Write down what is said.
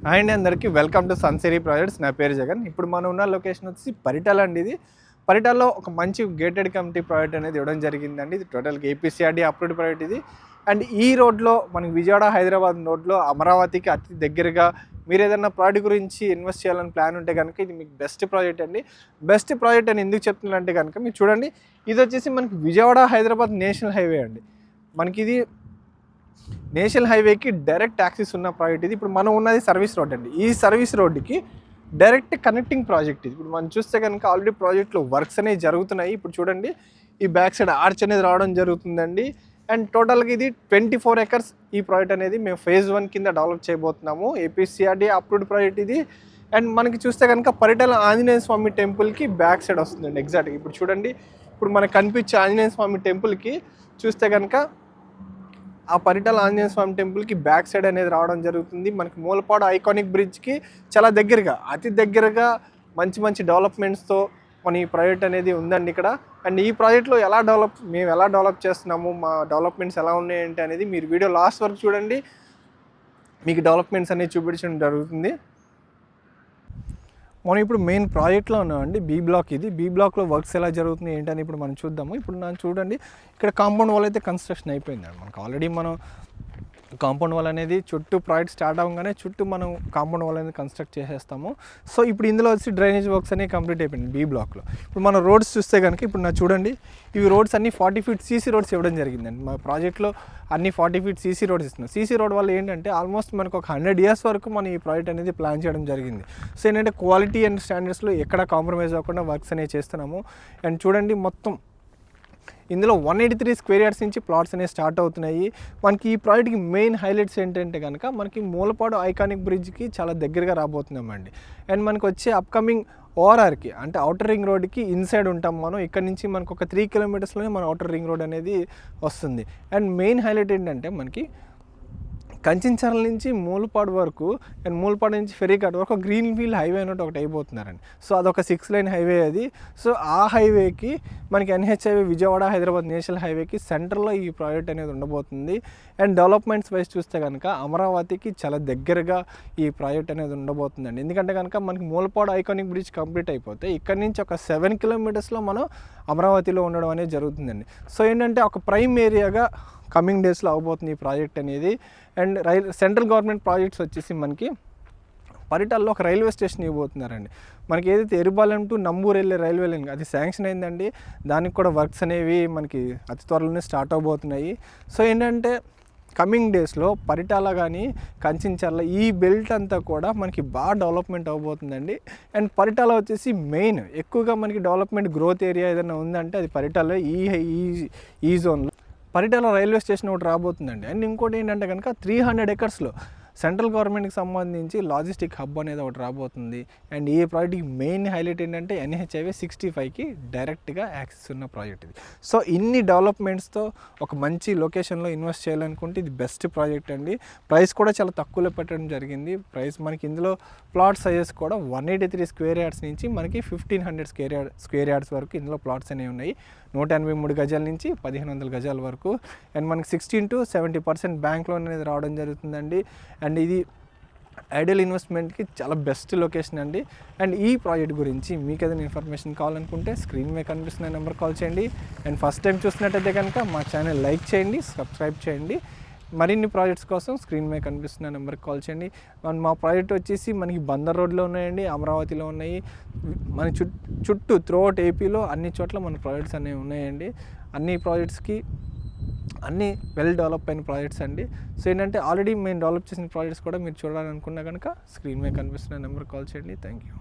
Hi అండి, అందరికీ welcome to Sunsiri projects. నా పేరు జగన్. ఇప్పుడు మనం ఉన్న లొకేషన్ వచ్చి పరిటాల అండి. ఇది పరిటాల్లో ఒక మంచి గేటెడ్ కమ్యూనిటీ ప్రాజెక్ట్ అనేది ఇవ్వడం జరిగిందండి. ఇది టోటల్గా ఏపీసీఆర్డీ అప్రూవ్డ్ ప్రాజెక్ట్ ఇది. అండ్ ఈ రోడ్లో మనకి విజయవాడ హైదరాబాద్ రోడ్లో అమరావతికి అతి దగ్గరగా మీరు ఏదైనా ప్రాజెక్ట్ గురించి ఇన్వెస్ట్ చేయాలని ప్లాన్ ఉంటే కనుక ఇది మీకు బెస్ట్ ప్రాజెక్ట్ అండి. బెస్ట్ ప్రాజెక్ట్ అని ఎందుకు చెప్తున్నానంటే కనుక మీరు చూడండి, ఇది వచ్చేసి మనకి విజయవాడ హైదరాబాద్ నేషనల్ హైవే అండి. మనకి ఇది నేషనల్ హైవేకి డైరెక్ట్ యాక్సెస్ ఉన్న ప్రాజెక్ట్ ఇది. ఇప్పుడు మనం ఉన్నది సర్వీస్ రోడ్ అండి. ఈ సర్వీస్ రోడ్డుకి డైరెక్ట్ కనెక్టింగ్ ప్రాజెక్ట్ ఇది. ఇప్పుడు మనం చూస్తే కనుక ఆల్రెడీ ప్రాజెక్ట్లో వర్క్స్ అనేవి జరుగుతున్నాయి. ఇప్పుడు చూడండి, ఈ బ్యాక్ సైడ్ ఆర్చ్ అనేది రావడం జరుగుతుందండి. అండ్ టోటల్గా ఇది 24 acres ఈ ప్రాజెక్ట్ అనేది మేము phase 1 కింద డెవలప్ చేయబోతున్నాము. ఏపీసీఆర్డీ అప్రూవ్డ్ ప్రాజెక్ట్ ఇది. అండ్ మనకి చూస్తే కనుక పరిటాల ఆంజనేయ స్వామి టెంపుల్కి బ్యాక్ సైడ్ వస్తుందండి ఎగ్జాక్ట్గా. ఇప్పుడు చూడండి, ఇప్పుడు మనకు కనిపించే ఆంజనేయ స్వామి టెంపుల్కి చూస్తే కనుక ఆ పరిటాల ఆంజనేయ స్వామి టెంపుల్కి బ్యాక్ సైడ్ అనేది రావడం జరుగుతుంది. మనకి మూలపాడు ఐకానిక్ బ్రిడ్జ్కి చాలా దగ్గరగా, అతి దగ్గరగా మంచి మంచి డెవలప్మెంట్స్తో మన ఈ ప్రాజెక్ట్ అనేది ఉందండి ఇక్కడ. అండ్ ఈ ప్రాజెక్ట్లో మేము ఎలా డెవలప్ చేస్తున్నాము, మా డెవలప్మెంట్స్ ఎలా ఉన్నాయంటే అనేది మీరు వీడియో లాస్ట్ వరకు చూడండి. మీకు డెవలప్మెంట్స్ అనేది చూపించడం జరుగుతుంది. మనం ఇప్పుడు మెయిన్ ప్రాజెక్ట్లో ఉన్నామండి. బీ బ్లాక్ ఇది. బీ బ్లాక్లో వర్క్స్ ఎలా జరుగుతున్నాయి ఏంటని ఇప్పుడు మనం చూద్దాము. ఇప్పుడు నన్ను చూడండి, ఇక్కడ కాంపౌండ్ వాల్ అయితే కన్స్ట్రక్షన్ అయిపోయిందండి. మనకు ఆల్రెడీ మనం కాంపౌండ్ వాల్ అనేది చుట్టూ ప్రాజెక్ట్ స్టార్ట్ అవ్వగానే చుట్టూ మనం కాంపౌండ్ వాల్ అనేది కన్స్ట్రక్ట్ చేసేస్తాము. సో ఇప్పుడు ఇందులో వచ్చి డ్రైనేజ్ వర్క్స్ అనేవి కంప్లీట్ అయిపోయింది బీ బ్లాక్లో. ఇప్పుడు మన రోడ్స్ చూస్తే కనుక ఇప్పుడు నా చూడండి, ఇవి రోడ్స్ అన్ని 40 feet సీసీ రోడ్స్ ఇవ్వడం జరిగిందండి. మా ప్రాజెక్ట్లో అన్ని 40 feet సీసీ రోడ్స్ ఇస్తున్నాం. సీసీ రోడ్ వల్ల ఏంటంటే ఆల్మోస్ట్ మనకు ఒక 100 years వరకు మన ఈ ప్రాజెక్ట్ అనేది ప్లాన్ చేయడం జరిగింది. సో ఏంటంటే క్వాలిటీ అండ్ స్టాండర్డ్స్లో ఎక్కడ కాంప్రమైజ్ అవ్వకుండా వర్క్స్ అనేవి చేస్తున్నాము. అండ్ చూడండి, మొత్తం ఇందులో 183 square yards నుంచి ప్లాట్స్ అనేవి స్టార్ట్ అవుతున్నాయి. మనకి ఈ ప్రాజెక్ట్కి మెయిన్ హైలైట్స్ ఏంటంటే కనుక మనకి మూలపాడు ఐకానిక్ బ్రిడ్జ్కి చాలా దగ్గరగా రాబోతున్నామండి. అండ్ మనకు వచ్చే అప్కమింగ్ ఓఆర్ఆర్కి అంటే అవుటర్ రింగ్ రోడ్కి ఇన్సైడ్ ఉంటాం మనం. ఇక్కడ నుంచి మనకు ఒక 3 kilometers మన అవుటర్ రింగ్ రోడ్ అనేది వస్తుంది. అండ్ మెయిన్ హైలైట్ ఏంటంటే మనకి కంచించర్ల నుంచి మూలపాడు వరకు అండ్ మూలపాడు నుంచి ఫెరీఘాట్ వరకు గ్రీన్ ఫీల్డ్ హైవే అన్నట్టు ఒకటి అయిపోతున్నారండి. సో అదొక 6 lane హైవే అది. సో ఆ హైవేకి మనకి NH highway Vijayawada Hyderabad national హైవేకి సెంటర్లో ఈ ప్రాజెక్ట్ అనేది ఉండబోతుంది. అండ్ డెవలప్మెంట్స్ వైజ్ చూస్తే కనుక అమరావతికి చాలా దగ్గరగా ఈ ప్రాజెక్ట్ అనేది ఉండబోతుందండి. ఎందుకంటే కనుక మనకి మూలపాడు ఐకానిక్ బ్రిడ్జ్ కంప్లీట్ అయిపోతే ఇక్కడ నుంచి ఒక 7 kilometers మనం అమరావతిలో ఉండడం అనేది జరుగుతుందండి. సో ఏంటంటే ఒక ప్రైమ్ ఏరియాగా కమింగ్ డేస్లో అవబోతుంది ఈ ప్రాజెక్ట్ అనేది. అండ్ సెంట్రల్ గవర్నమెంట్ ప్రాజెక్ట్స్ వచ్చేసి మనకి పరిటాల్లో ఒక రైల్వే స్టేషన్ ఇవ్వబోతున్నారండి. మనకి ఏదైతే ఎరుబాలెం టు నంబూరు వెళ్ళే రైల్వే లైన్ అది శాంక్షన్ అయిందండి. దానికి కూడా వర్క్స్ అనేవి మనకి అతి త్వరలోనే స్టార్ట్ అవబోతున్నాయి. సో ఏంటంటే కమింగ్ డేస్లో పరిటాల కానీ కంచించర్ల ఈ బెల్ట్ అంతా కూడా మనకి బాగా డెవలప్మెంట్ అవబోతుందండి. అండ్ పరిటాల వచ్చేసి మెయిన్ ఎక్కువగా మనకి డెవలప్మెంట్ గ్రోత్ ఏరియా ఏదైనా ఉందంటే అది పరిటాల ఈ జోన్లో పరిటాల రైల్వే స్టేషన్ ఒకటి రాబోతుందండి. అండ్ ఇంకోటి ఏంటంటే కనుక 300 acres సెంట్రల్ గవర్నమెంట్కి సంబంధించి లాజిస్టిక్ హబ్ అనేది ఒకటి రాబోతుంది. అండ్ ఈ ప్రాజెక్ట్కి మెయిన్ హైలైట్ ఏంటంటే ఎన్హెచ్ హైవే 65కి డైరెక్ట్గా యాక్సెస్ ఉన్న ప్రాజెక్ట్ ఇది. సో ఇన్ని డెవలప్మెంట్స్తో ఒక మంచి లొకేషన్లో ఇన్వెస్ట్ చేయాలనుకుంటే ఇది బెస్ట్ ప్రాజెక్ట్ అండి. ప్రైస్ కూడా చాలా తక్కువలో పెట్టడం జరిగింది. ప్రైస్ మనకి ఇందులో ప్లాట్ సైజెస్ కూడా 183 square yards నుంచి మనకి 1500 square yards వరకు ఇందులో ప్లాట్స్ అనేవి ఉన్నాయి. 183 గజాల నుంచి 1500 గజాల వరకు. అండ్ మనకి 16 to 70% బ్యాంక్ లోన్ అనేది రావడం జరుగుతుందండి. అండ్ ఇది ఐడియల్ ఇన్వెస్ట్మెంట్కి చాలా బెస్ట్ లొకేషన్ అండి. అండ్ ఈ ప్రాజెక్ట్ గురించి మీకు ఏదైనా ఇన్ఫర్మేషన్ కావాలనుకుంటే స్క్రీన్ మీద కనిపిస్తున్న నెంబర్ కాల్ చేయండి. అండ్ ఫస్ట్ టైం చూసినట్టయితే కనుక మా ఛానల్ లైక్ చేయండి, సబ్స్క్రైబ్ చేయండి. మరిన్ని ప్రాజెక్ట్స్ కోసం స్క్రీన్ మీద కనిపిస్తున్న నెంబర్కి కాల్ చేయండి. అండ్ మా ప్రాజెక్ట్ వచ్చేసి మనకి బందర్ రోడ్లో ఉన్నాయండి, అమరావతిలో ఉన్నాయి, మన చుట్టూ త్రూఅవుట్ ఏపీలో అన్ని చోట్ల మన ప్రాజెక్ట్స్ అనేవి ఉన్నాయండి. అన్ని ప్రాజెక్ట్స్కి అన్నీ వెల్ డెవలప్ అయిన ప్రాజెక్ట్స్ అండి. సో ఏంటంటే ఆల్రెడీ మేము డెవలప్ చేసిన ప్రాజెక్ట్స్ కూడా మీరు చూడాలనుకున్నా కనుక స్క్రీన్ మీద కనిపిస్తున్న నెంబర్కి కాల్ చేయండి. Thank you.